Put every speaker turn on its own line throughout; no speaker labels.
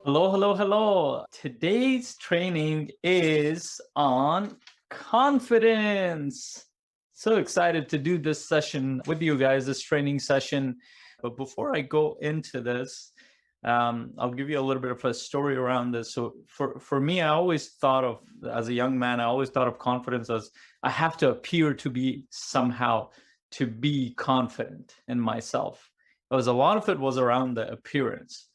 Hello, hello, hello. Today's training is on confidence. So excited to do this session with you guys, this training session. But before I go into this, I'll give you a little bit of a story around this. So for me, I always thought of, as a young man, I always thought of confidence as I have to appear to be somehow to be confident in myself. Because a lot of it was around the appearance.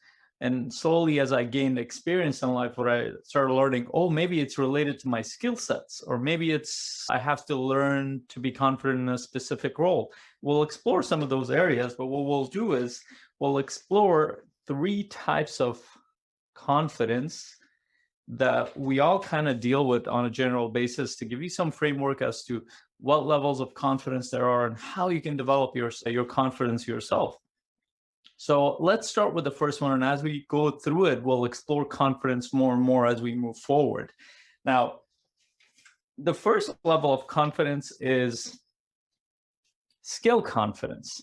And slowly, as I gained experience in life, what I started learning, oh, maybe it's related to my skill sets, or maybe it's I have to learn to be confident in a specific role. We'll explore some of those areas, but what we'll do is we'll explore three types of confidence that we all kind of deal with on a general basis to give you some framework as to what levels of confidence there are and how you can develop your confidence yourself. So let's start with the first one. And as we go through it, we'll explore confidence more and more as we move forward. Now, the first level of confidence is skill confidence.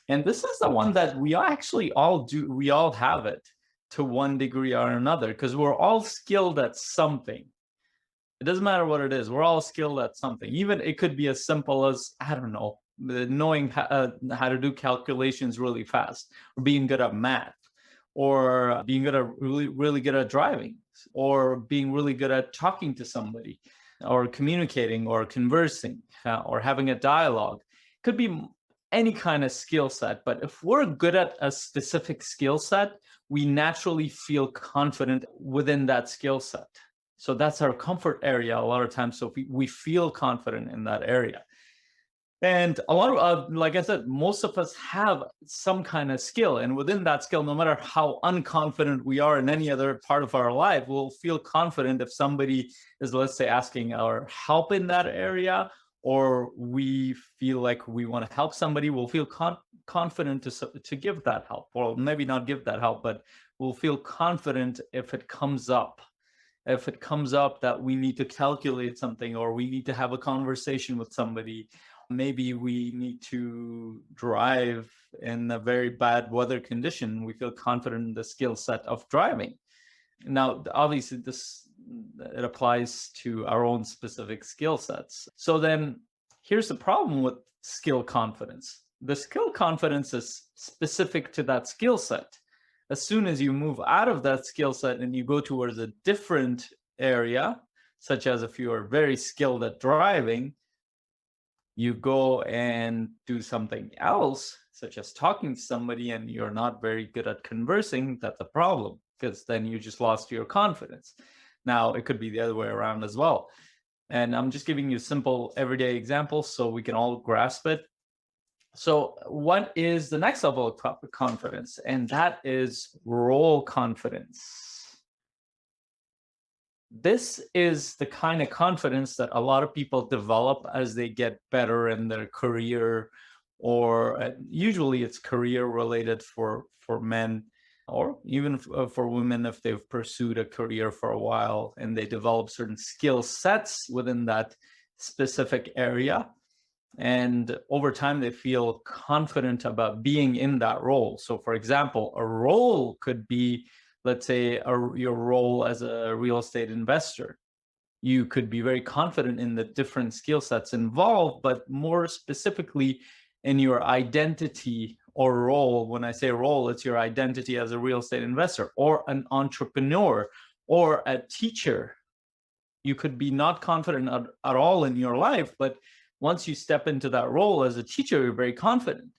And this is the one that we actually all do. We all have it to one degree or another because we're all skilled at something. It doesn't matter what it is. We're all skilled at something. Even it could be as simple as, I don't know, knowing how to do calculations really fast, or being good at math, or being good at really good at driving, or being really good at talking to somebody, or communicating, or conversing, or having a dialogue. It could be any kind of skill set. But if we're good at a specific skill set, we naturally feel confident within that skill set. So that's our comfort area a lot of times. So we feel confident in that area. And a lot of, like I said, most of us have some kind of skill. And within that skill, no matter how unconfident we are in any other part of our life, we'll feel confident if somebody is, let's say, asking our help in that area, or we feel like we want to help somebody, we'll feel confident to give that help. Or maybe not give that help, but we'll feel confident if it comes up. If it comes up that we need to calculate something, or we need to have a conversation with somebody, maybe we need to drive in a very bad weather condition, we feel confident in the skill set of driving. Now, obviously, it applies to our own specific skill sets. So then here's the problem with skill confidence. The skill confidence is specific to that skill set. As soon as you move out of that skill set and you go towards a different area, such as if you are very skilled at driving, you go and do something else, such as talking to somebody, and you're not very good at conversing, that's a problem, because then you just lost your confidence. Now, it could be the other way around as well. And I'm just giving you simple everyday examples so we can all grasp it. So what is the next level of confidence? And that is role confidence. This is the kind of confidence that a lot of people develop as they get better in their career, or usually it's career related for men, or even for women if they've pursued a career for a while and they develop certain skill sets within that specific area. And over time, they feel confident about being in that role. So, for example, a role could be, let's say, your role as a real estate investor. You could be very confident in the different skill sets involved, but more specifically in your identity or role. When I say role, it's your identity as a real estate investor, or an entrepreneur, or a teacher. You could be not confident at all in your life, but once you step into that role as a teacher, you're very confident.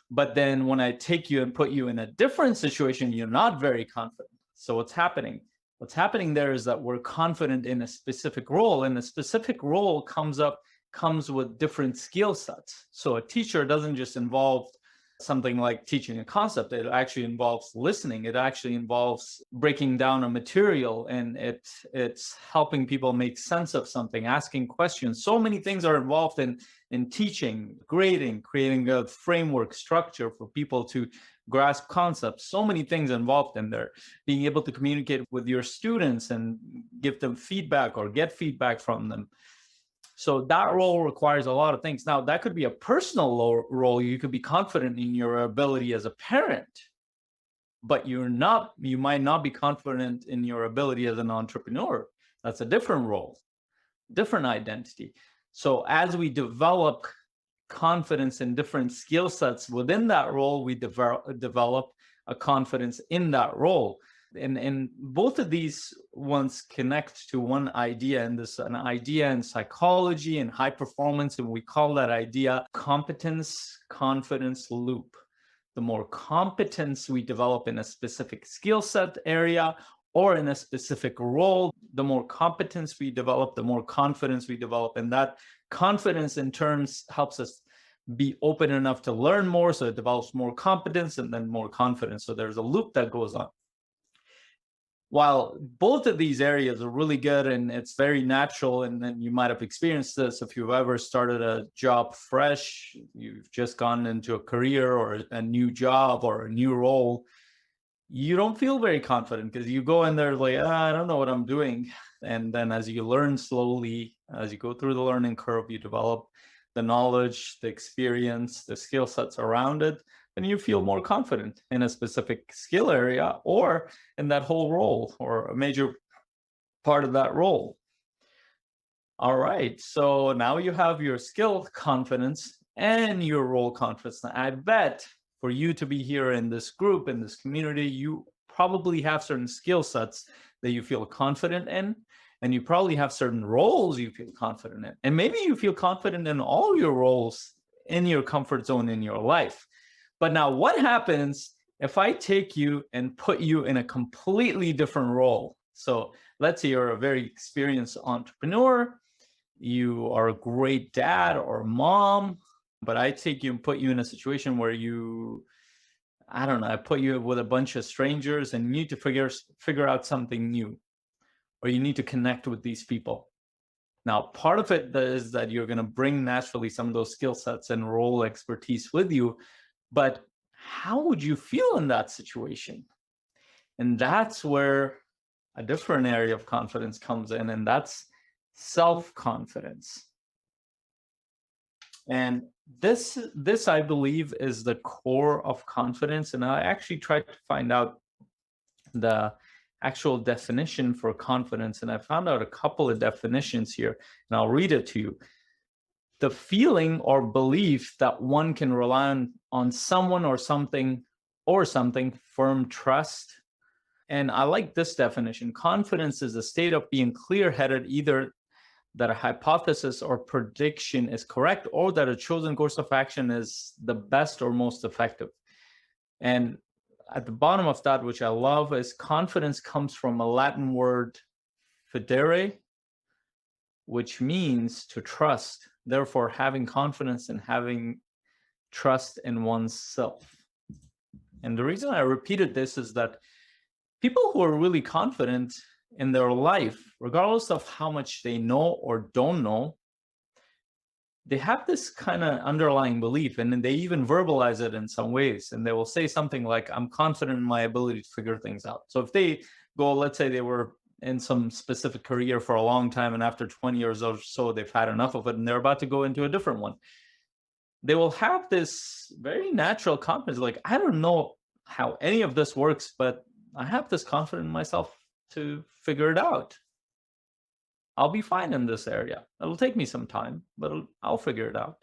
But then when I take you and put you in a different situation, you're not very confident. So what's happening? What's happening there is that we're confident in a specific role, and a specific role comes with different skill sets. So a teacher doesn't just involve something like teaching a concept. It actually involves listening. It actually involves breaking down a material, and it's helping people make sense of something, asking questions. So many things are involved in teaching, grading, creating a framework structure for people to grasp concepts. So many things involved in there. Being able to communicate with your students and give them feedback or get feedback from them. So that role requires a lot of things. Now, that could be a personal role. You could be confident in your ability as a parent but you might not be confident in your ability as an entrepreneur. That's a different role, different identity. So as we develop confidence in different skill sets within that role, we develop a confidence in that role. And both of these ones connect to one idea, and this an idea in psychology and high performance, and we call that idea competence confidence loop. The more competence we develop in a specific skill set area or in a specific role, the more competence we develop, the more confidence we develop. And that confidence in turns helps us be open enough to learn more, so it develops more competence and then more confidence. So there's a loop that goes on. While both of these areas are really good and it's very natural, and then you might have experienced this if you've ever started a job fresh, you've just gone into a career or a new job or a new role, you don't feel very confident because you go in there like, I don't know what I'm doing. And then as you learn slowly, as you go through the learning curve, you develop the knowledge, the experience, the skill sets around it, and you feel more confident in a specific skill area or in that whole role or a major part of that role. All right, so now you have your skill confidence and your role confidence. Now, I bet for you to be here in this group, in this community, you probably have certain skill sets that you feel confident in, and you probably have certain roles you feel confident in. And maybe you feel confident in all your roles in your comfort zone in your life. But now what happens if I take you and put you in a completely different role? So let's say you're a very experienced entrepreneur, you are a great dad or mom, but I take you and put you in a situation where I don't know, I put you with a bunch of strangers and you need to figure out something new, or you need to connect with these people. Now, part of it is that you're going to bring naturally some of those skill sets and role expertise with you, but how would you feel in that situation? And that's where a different area of confidence comes in, and that's self-confidence. And this, I believe, is the core of confidence. And I actually tried to find out the actual definition for confidence, and I found out a couple of definitions here, and I'll read it to you. The feeling or belief that one can rely on someone or something firm trust. And I like this definition. Confidence is a state of being clear-headed, either that a hypothesis or prediction is correct or that a chosen course of action is the best or most effective. And at the bottom of that, which I love, is confidence comes from a Latin word fidere, which means to trust. Therefore, having confidence and having trust in oneself. And the reason I repeated this is that people who are really confident in their life, regardless of how much they know or don't know, they have this kind of underlying belief, and then they even verbalize it in some ways. And they will say something like, I'm confident in my ability to figure things out. So if they go, let's say they were in some specific career for a long time, and after 20 years or so, they've had enough of it, and they're about to go into a different one. They will have this very natural confidence, like, I don't know how any of this works, but I have this confidence in myself to figure it out. I'll be fine in this area. It'll take me some time, but I'll figure it out.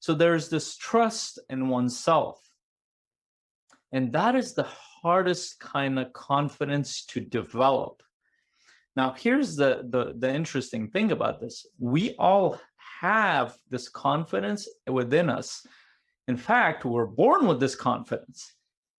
So there's this trust in oneself. And that is the hardest kind of confidence to develop. Now, here's the interesting thing about this. We all have this confidence within us. In fact, we're born with this confidence.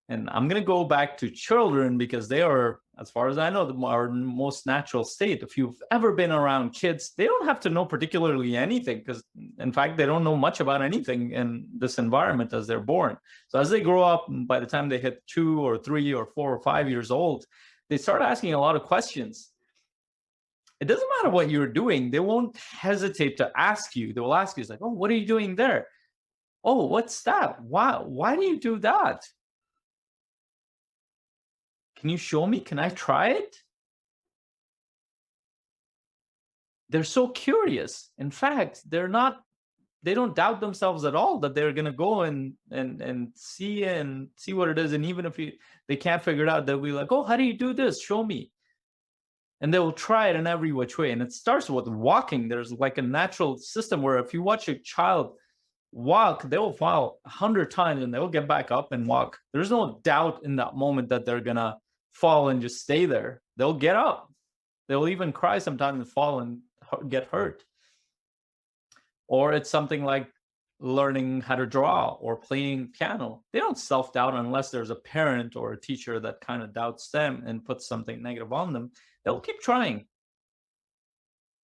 And I'm going to go back to children because they are, as far as I know, our most natural state. If you've ever been around kids, they don't have to know particularly anything because, in fact, they don't know much about anything in this environment as they're born. So as they grow up, by the time they hit 2 or 3 or 4 or 5 years old, they start asking a lot of questions. It doesn't matter what you're doing. They won't hesitate to ask you. They will ask you, it's like, oh, what are you doing there? Oh, what's that? Why do you do that? Can you show me? Can I try it? They're so curious. In fact, they're they don't doubt themselves at all that they're going to go and see what it is. And even if they can't figure it out, they'll be like, oh, how do you do this? Show me. And they will try it in every which way. And it starts with walking. There's like a natural system where if you watch a child walk, they will fall 100 times and they'll get back up and walk. There's no doubt in that moment that they're going to fall and just stay there. They'll get up. They'll even cry sometimes and fall and get hurt. Or it's something like learning how to draw or playing piano. They don't self-doubt unless there's a parent or a teacher that kind of doubts them and puts something negative on them. They'll keep trying.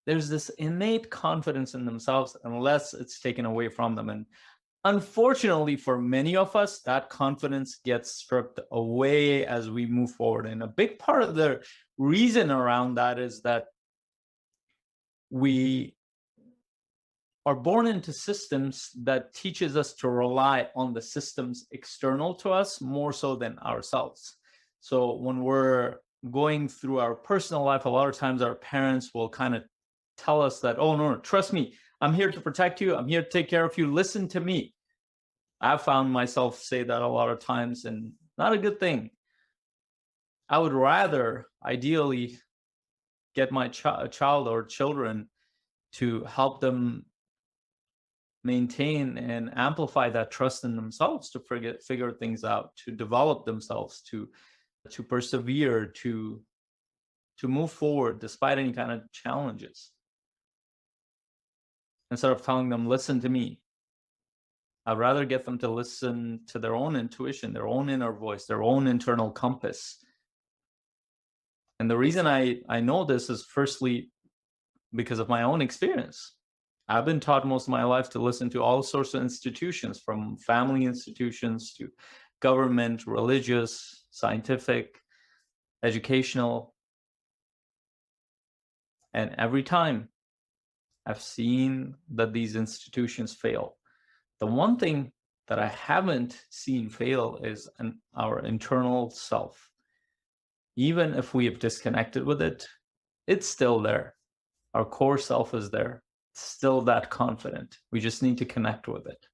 There's this innate confidence in themselves unless it's taken away from them. And unfortunately, for many of us, that confidence gets stripped away as we move forward. And a big part of the reason around that is that we are born into systems that teaches us to rely on the systems external to us more so than ourselves. So when we're going through our personal life, a lot of times our parents will kind of tell us that, oh, no, trust me, I'm here to protect you. I'm here to take care of you. Listen to me. I've found myself say that a lot of times, and not a good thing. I would rather ideally get my child or children to help them maintain and amplify that trust in themselves, to figure things out, to develop themselves, to persevere, to move forward despite any kind of challenges. Instead of telling them, listen to me, I'd rather get them to listen to their own intuition, their own inner voice, their own internal compass. And the reason I know this is firstly because of my own experience. I've been taught most of my life to listen to all sorts of institutions, from family institutions to government, religious, scientific, educational. And every time I've seen that these institutions fail. The one thing that I haven't seen fail is our internal self. Even if we have disconnected with it, it's still there. Our core self is there. It's still that confident. We just need to connect with it.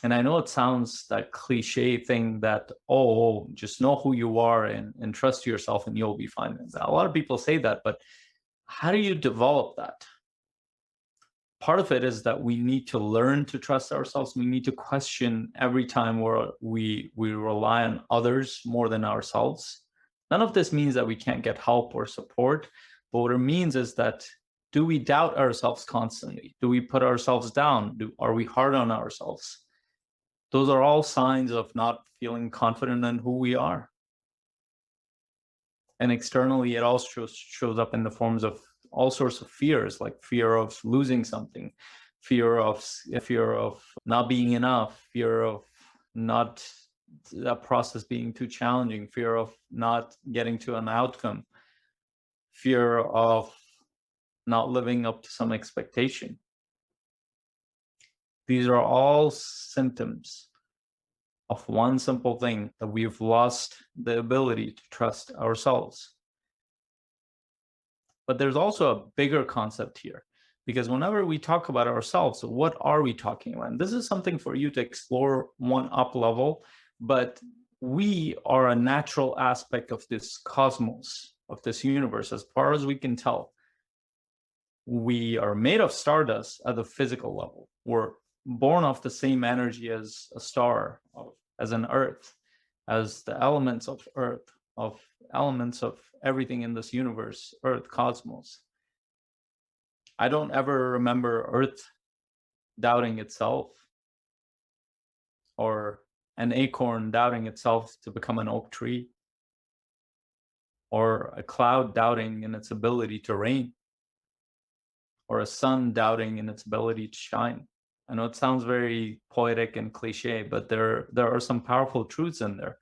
And I know it sounds that cliche thing that, oh, just know who you are and trust yourself and you'll be fine. A lot of people say that, but how do you develop that? Part of it is that we need to learn to trust ourselves. We need to question every time we rely on others more than ourselves. None of this means that we can't get help or support, but what it means is that, do we doubt ourselves constantly? Do we put ourselves down? Are we hard on ourselves? Those are all signs of not feeling confident in who we are. And externally, it also shows up in the forms of all sorts of fears, like fear of losing something, fear of not being enough, fear of not that process being too challenging, fear of not getting to an outcome, fear of not living up to some expectation. These are all symptoms of one simple thing, that we've lost the ability to trust ourselves. But there's also a bigger concept here, because whenever we talk about ourselves, what are we talking about? And this is something for you to explore one up level, but we are a natural aspect of this cosmos, of this universe, as far as we can tell. We are made of stardust at the physical level. We're born off the same energy as a star, as an earth, as the elements of earth, of elements of everything in this universe, earth, cosmos. I don't ever remember earth doubting itself, or an acorn doubting itself to become an oak tree, or a cloud doubting in its ability to rain, or a sun doubting in its ability to shine. I know it sounds very poetic and cliche, but there are some powerful truths in there.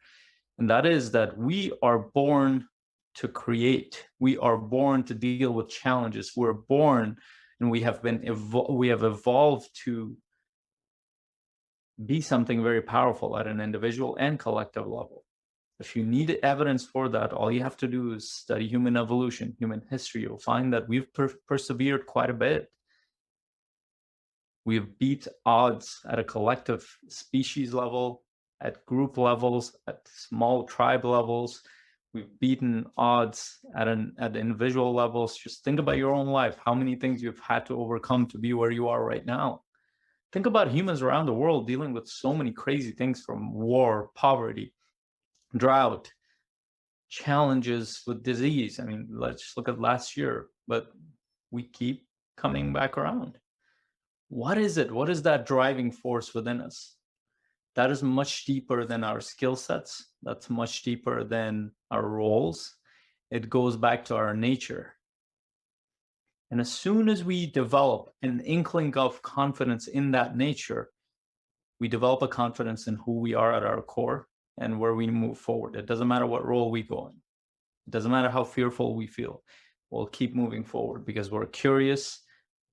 And that is that we are born to create. We are born to deal with challenges. We're born and we have evolved to be something very powerful at an individual and collective level. If you need evidence for that, all you have to do is study human evolution, human history. You'll find that we've persevered quite a bit. We've beat odds at a collective species level, at group levels, at small tribe levels. We've beaten odds at individual levels. Just think about your own life, how many things you've had to overcome to be where you are right now. Think about humans around the world dealing with so many crazy things, from war, poverty, drought, challenges with disease. I mean, let's just look at last year, but we keep coming back around. What is it? What is that driving force within us? That is much deeper than our skill sets. That's much deeper than our roles. It goes back to our nature. And as soon as we develop an inkling of confidence in that nature, we develop a confidence in who we are at our core and where we move forward. It doesn't matter what role we go in. It doesn't matter how fearful we feel. We'll keep moving forward because we're curious.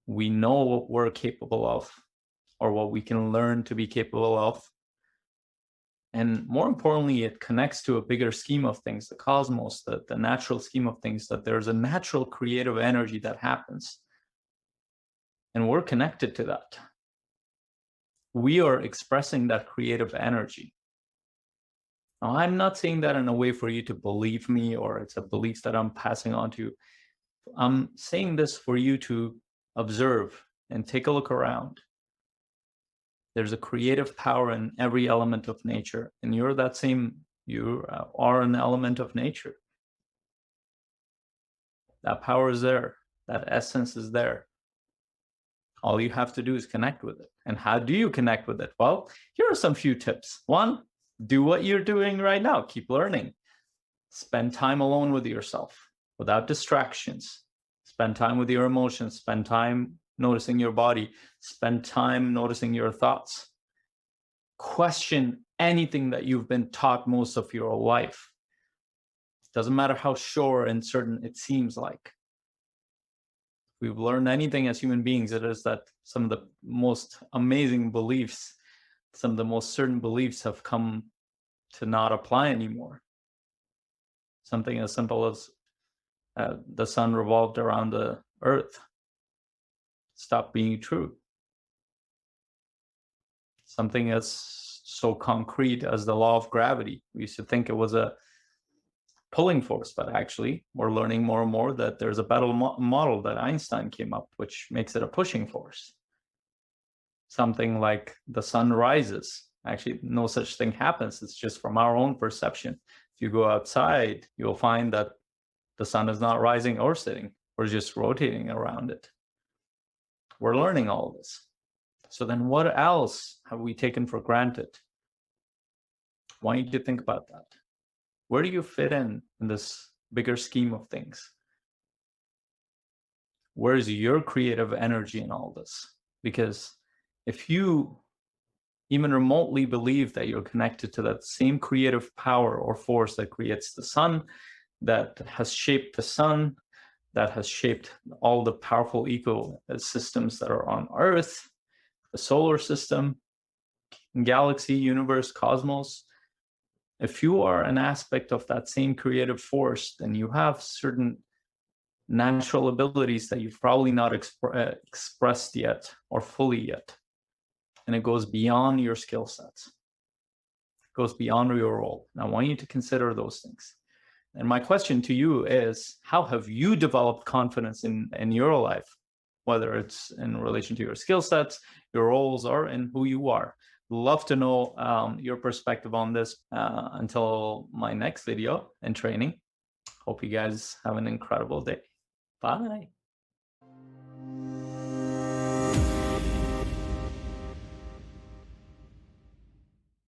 We know what we're capable of, or what we can learn to be capable of. And more importantly, it connects to a bigger scheme of things, the cosmos, the natural scheme of things, that there's a natural creative energy that happens. And we're connected to that. We are expressing that creative energy. Now, I'm not saying that in a way for you to believe me, or it's a belief that I'm passing on to you. I'm saying this for you to observe and take a look around. There's a creative power in every element of nature, and you are an element of nature. That power is there. That essence is there. All you have to do is connect with it. And how do you connect with it? Well, here are some few tips. One, do what you're doing right now. Keep learning. Spend time alone with yourself without distractions. Spend time with your emotions. Spend time noticing your body. Spend time noticing your thoughts. Question anything that you've been taught most of your life. Doesn't matter how sure and certain it seems like. If we've learned anything as human beings, it is that some of the most amazing beliefs, some of the most certain beliefs have come to not apply anymore. Something as simple as the sun revolved around the earth stopped being true. Something as so concrete as the law of gravity. We used to think it was a pulling force, but actually we're learning more and more that there's a better model that Einstein came up, which makes it a pushing force. Something like the sun rises. Actually, no such thing happens. It's just from our own perception. If you go outside, you'll find that the sun is not rising or setting. We're just rotating around it. We're learning all this. So then what else have we taken for granted? I want you to think about that. Where do you fit in this bigger scheme of things? Where is your creative energy in all this? Because if you even remotely believe that you're connected to that same creative power or force that creates the sun, that has shaped the sun, that has shaped all the powerful ecosystems that are on Earth, the solar system, galaxy, universe, cosmos. If you are an aspect of that same creative force, then you have certain natural abilities that you've probably not expressed yet or fully yet. And it goes beyond your skill sets. It goes beyond your role. And I want you to consider those things. And my question to you is, how have you developed confidence in your life, whether it's in relation to your skill sets, your roles, or in who you are? Love to know your perspective on this. Until my next video and training, hope you guys have an incredible day. Bye.